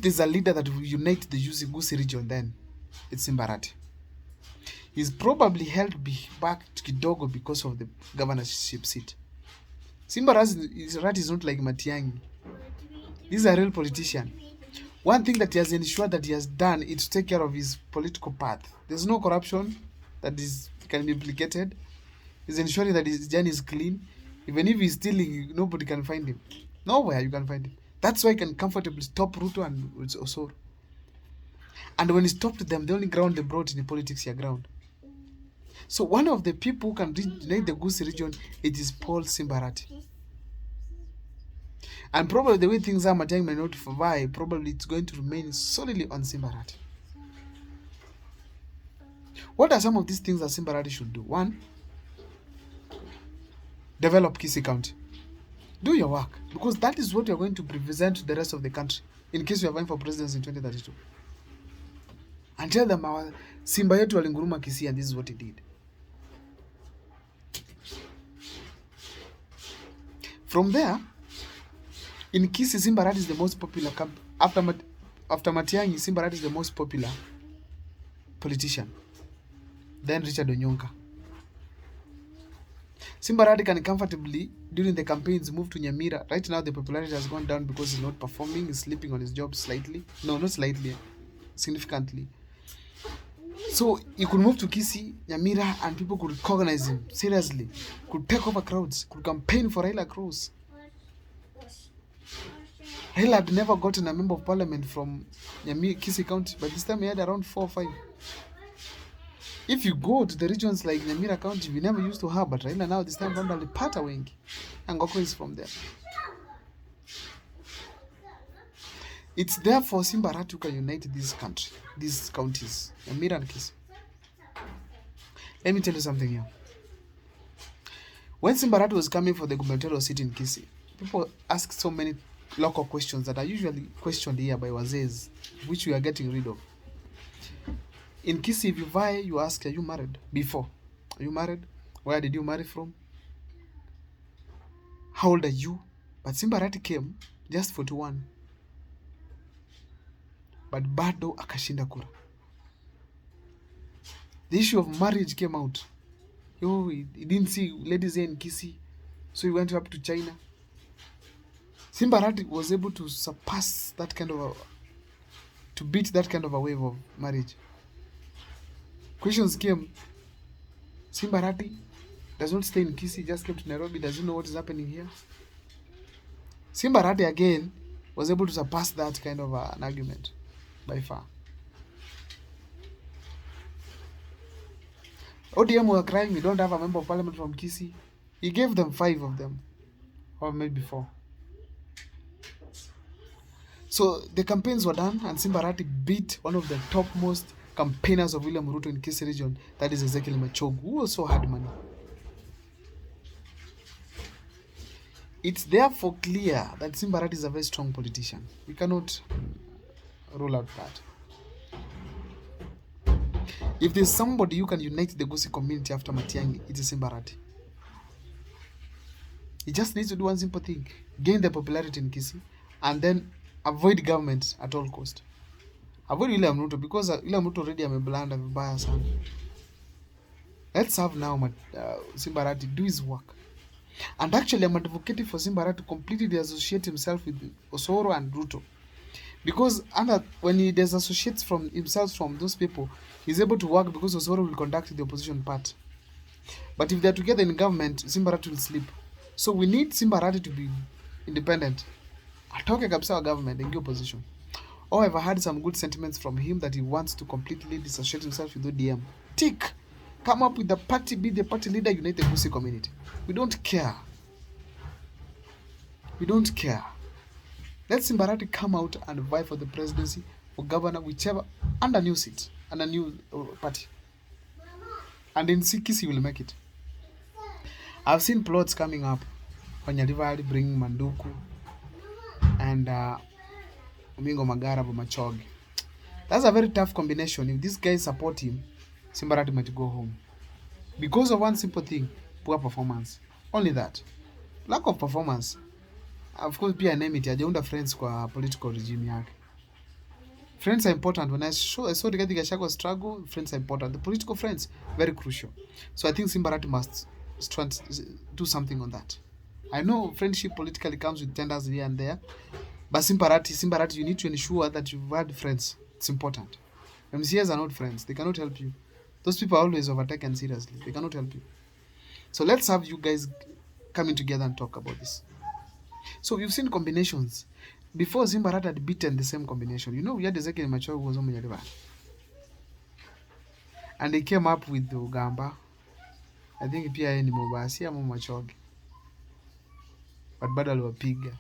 if there's a leader that will unite the gusii region, then it's Simba. He's probably held back kidogo because of the governorship seat. Simba is not like Matiang'i. He's a real politician. One thing that he has ensured that he has done is to take care of his political path. There's no corruption that can be implicated. He's ensuring that his journey is clean. Even if he's stealing, nobody can find him. Nowhere you can find him. That's why he can comfortably stop Ruto and Osoro. And when he stopped them, the only ground they brought in the politics here ground. So one of the people who can unite the Gusii region, it is Paul Simba. And probably the way things are, Matiang'i may not survive. Probably it's going to remain solely on Simba. What are some of these things that Simba should do? One, develop Kisii County. Do your work, because that is what you're going to present to the rest of the country in case you are vying for presidency in 2032. And tell them our Simba yetu alinguruma Kisii, and this is what he did. From there, in Kisii, Simba is the most popular after Matiang'i. Simba is the most popular politician. Then Richard Onyonka. Simba can comfortably, during the campaigns, move to Nyamira. Right now, the popularity has gone down because he's not performing. He's sleeping on his job slightly. No, not slightly, significantly. So he could move to Kisii, Nyamira, and people could recognize him seriously. Could take over crowds. Could campaign for Raila Cruz. Raila had never gotten a member of parliament from Kisii County, but this time he had around 4 or 5. If you go to the regions like Nyamira County, we never used to have, but Raila now this time found alipata wengi. And Ngoko is from there. It's therefore Simba who can unite these counties, Nyamira and Kisii. Let me tell you something here. When Simba was coming for the gubernatorial seat in Kisii, people ask so many local questions that are usually questioned here by wazees, which we are getting rid of. In Kisii, if you vie, you ask, are you married? Before. Are you married? Where did you marry from? How old are you? But Simba came just 41. But bado akashinda kura. The issue of marriage came out. He didn't see ladies here in Kisii, so he went up to China. Simba was able to surpass that kind of to beat that kind of a wave of marriage. Questions came. Simba does not stay in Kisii, just came to Nairobi. Does he know what is happening here? Simba again was able to surpass that kind of an argument by far. ODM were crying, we don't have a member of parliament from Kisii. He gave them 5 of them, or maybe 4. So the campaigns were done, and Simba beat one of the topmost campaigners of William Ruto in Kisii region, that is Ezekiel Machogu, who also had money. It's therefore clear that Simba is a very strong politician. We cannot rule out that. If there's somebody who can unite the Gusii community after Matiang'i, it is Simba. He just needs to do one simple thing: gain the popularity in Kisii, and then avoid government at all cost. Avoid William Ruto, because William Ruto already ameblanda vibaya sana. Let's have now Simba do his work. And actually, I'm advocating for Simba to completely associate himself with Osoro and Ruto. Because when he disassociates from himself from those people, he's able to work, because Osoro will conduct the opposition part. But if they're together in government, Simba will sleep. So we need Simba to be independent. Atoke kabisa wa government and opposition. Oh, I've heard some good sentiments from him that he wants to completely dissociate himself with ODM. Tick! Come up with the party, be the party leader, unite the Gusii community. We don't care. We don't care. Let Simba come out and vie for the presidency, for governor, whichever, and a new seat, and a new party. And in Kisii will make it. I've seen plots coming up. Wanyalivari bringing Manduku, and Umingo Magara Machoge. That's a very tough combination. If these guys support him, Simba might go home. Because of one simple thing: poor performance. Only that. Lack of performance. Of course, pia enmity. Hajaunda friends kwa political regime yake. Friends are important. When I saw Rigathi Gachagua struggle, friends are important. The political friends, very crucial. So I think Simbarati must do something on that. I know friendship politically comes with tenders here and there, but Simbarati, you need to ensure that you've had friends. It's important. MCAs are not friends. They cannot help you. Those people are always overtaken seriously. They cannot help you. So let's have you guys coming together and talk about this. So you've seen combinations. Before Simbarat had beaten the same combination. You know, we had Ezekiel Macho who was on Munyaliva. And they came up with the Ugamba. I think pia yeye ni Mobasi ama Machoge. But bado aliwapiga.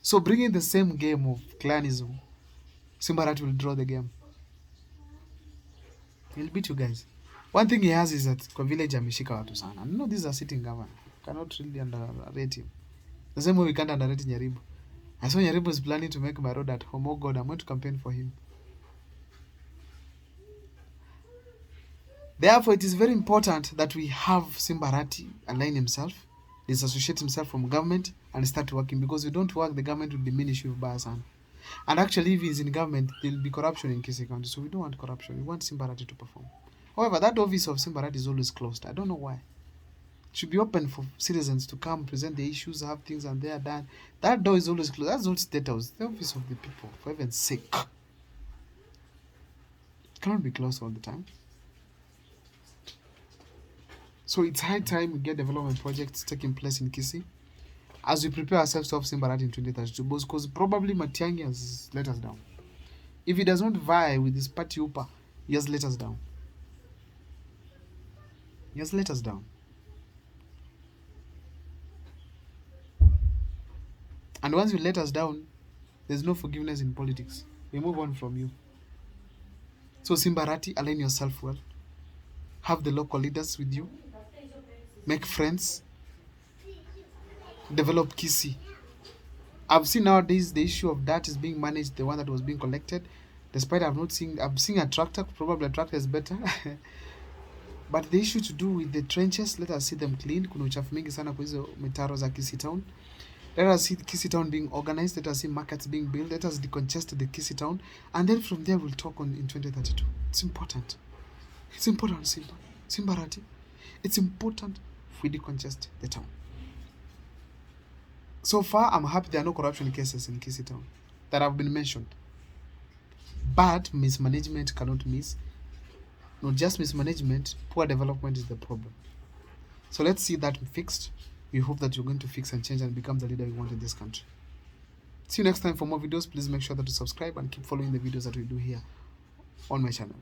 So bringing the same game of clanism, Simbarat will draw the game. He'll beat you guys. One thing he has is that kwa village ameshika watu sana. No, this is a sitting governor. Cannot really underrate him. The same way we can't underrate Nyaribo. I saw Nyaribo is planning to make my road at home. Oh God, I'm going to campaign for him. Therefore, it is very important that we have Simbarati align himself, disassociate himself from government, and start working. Because if we don't work, the government will diminish with Bayasan. And actually, if he's in government, there will be corruption in Kisii County. So we don't want corruption. We want Simbarati to perform. However, that office of Simbarati is always closed. I don't know why. It should be open for citizens to come, present the issues, have things, and they are done. That door is always closed. That's not State House. The office of the people, for heaven's sake. It cannot be closed all the time. So it's high time we get development projects taking place in Kisii as we prepare ourselves to have Simbarati in 2032. Because probably Matiang'i has let us down. If he does not vie with his party Upa, he has let us down. He has let us down. And once you let us down, there's no forgiveness in politics. We move on from you. So Simbarati, align yourself well. Have the local leaders with you. Make friends. Develop Kisii. I've seen nowadays the issue of that is being managed, the one that was being collected. Despite I'm seeing a tractor, probably a tractor is better. But the issue to do with the trenches, let us see them cleaned. Kuna uchafu mingi sana kwa hizo mitaro za Kisii Town. Let us see Kisii Town being organized. Let us see markets being built. Let us decongest the Kisii Town. And then from there, we'll talk on in 2032. It's important. It's important, Simbarati. It's important if we decongest the town. So far, I'm happy there are no corruption cases in Kisii Town that have been mentioned. But mismanagement cannot miss. Not just mismanagement, poor development is the problem. So let's see that fixed. We hope that you're going to fix and change and become the leader we want in this country. See you next time for more videos. Please make sure that you subscribe and keep following the videos that we do here on my channel.